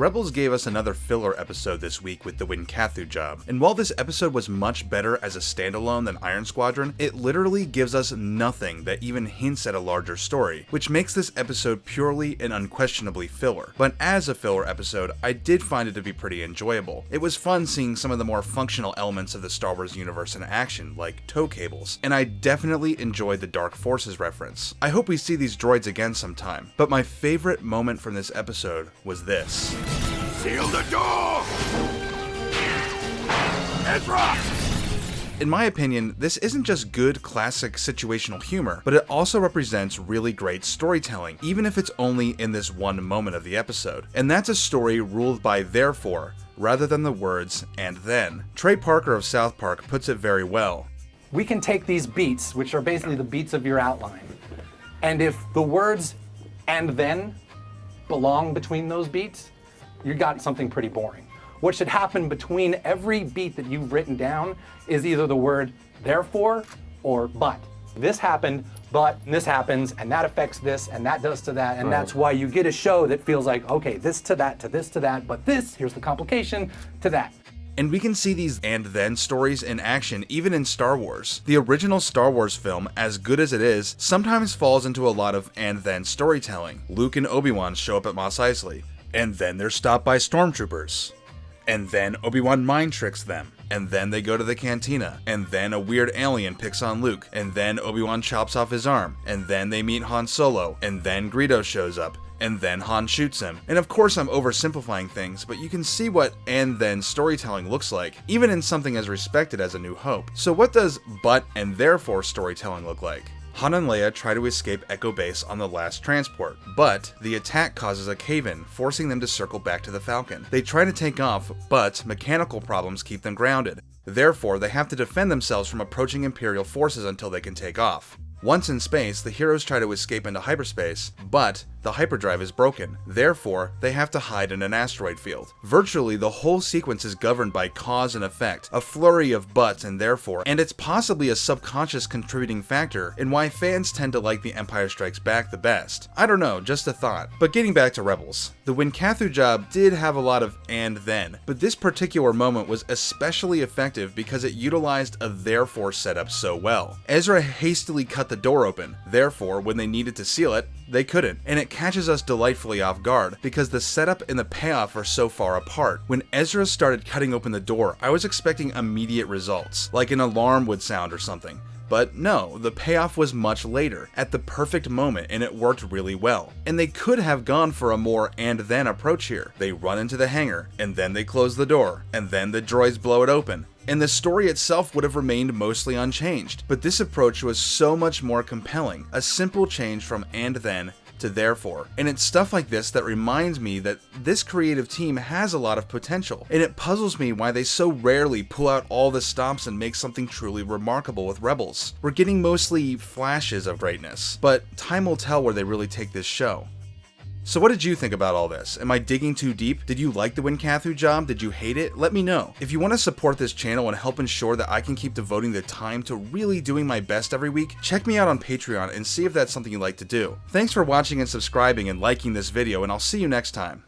Rebels gave us another filler episode this week with the Wynkathu Job, and while this episode was much better as a standalone than Iron Squadron, it literally gives us nothing that even hints at a larger story, which makes this episode purely and unquestionably filler. But as a filler episode, I did find it to be pretty enjoyable. It was fun seeing some of the more functional elements of the Star Wars universe in action, like tow cables, and I definitely enjoyed the Dark Forces reference. I hope we see these droids again sometime, but my favorite moment from this episode was this. Seal the door! Ezra! In my opinion, this isn't just good classic situational humor, but it also represents really great storytelling, even if it's only in this one moment of the episode. And that's a story ruled by therefore, rather than the words and then. Trey Parker of South Park puts it very well. We can take these beats, which are basically the beats of your outline, and if the words and then belong between those beats, you got something pretty boring. What should happen between every beat that you've written down is either the word therefore or but. This happened, but this happens, and that affects this, and that does to that, and that's why you get a show that feels like, okay, this to that, to this to that, but this, here's the complication, to that. And we can see these and then stories in action even in Star Wars. The original Star Wars film, as good as it is, sometimes falls into a lot of and then storytelling. Luke and Obi-Wan show up at Mos Eisley, and then they're stopped by stormtroopers. And then Obi-Wan mind tricks them. And then they go to the cantina. And then a weird alien picks on Luke. And then Obi-Wan chops off his arm. And then they meet Han Solo. And then Greedo shows up. And then Han shoots him. And of course I'm oversimplifying things, but you can see what and then storytelling looks like, even in something as respected as A New Hope. So what does but and therefore storytelling look like? Han and Leia try to escape Echo Base on the last transport, but the attack causes a cave-in, forcing them to circle back to the Falcon. They try to take off, but mechanical problems keep them grounded. Therefore, they have to defend themselves from approaching Imperial forces until they can take off. Once in space, the heroes try to escape into hyperspace, but the hyperdrive is broken. Therefore, they have to hide in an asteroid field. Virtually, the whole sequence is governed by cause and effect, a flurry of buts and therefore, and it's possibly a subconscious contributing factor in why fans tend to like The Empire Strikes Back the best. I don't know, just a thought. But getting back to Rebels, the Wynkathu Job did have a lot of and then, but this particular moment was especially effective because it utilized a therefore setup so well. Ezra hastily cut the door open, therefore, when they needed to seal it, they couldn't, and it catches us delightfully off guard because the setup and the payoff are so far apart. When Ezra started cutting open the door, I was expecting immediate results, like an alarm would sound or something. But no, the payoff was much later, at the perfect moment, and it worked really well. And they could have gone for a more and then approach here. They run into the hangar, and then they close the door, and then the droids blow it open. And the story itself would have remained mostly unchanged, but this approach was so much more compelling, a simple change from and then to therefore. And it's stuff like this that reminds me that this creative team has a lot of potential, and it puzzles me why they so rarely pull out all the stops and make something truly remarkable with Rebels. We're getting mostly flashes of greatness, but time will tell where they really take this show. So what did you think about all this? Am I digging too deep? Did you like the Wynkathu Job? Did you hate it? Let me know. If you want to support this channel and help ensure that I can keep devoting the time to really doing my best every week, check me out on Patreon and see if that's something you'd like to do. Thanks for watching and subscribing and liking this video, and I'll see you next time.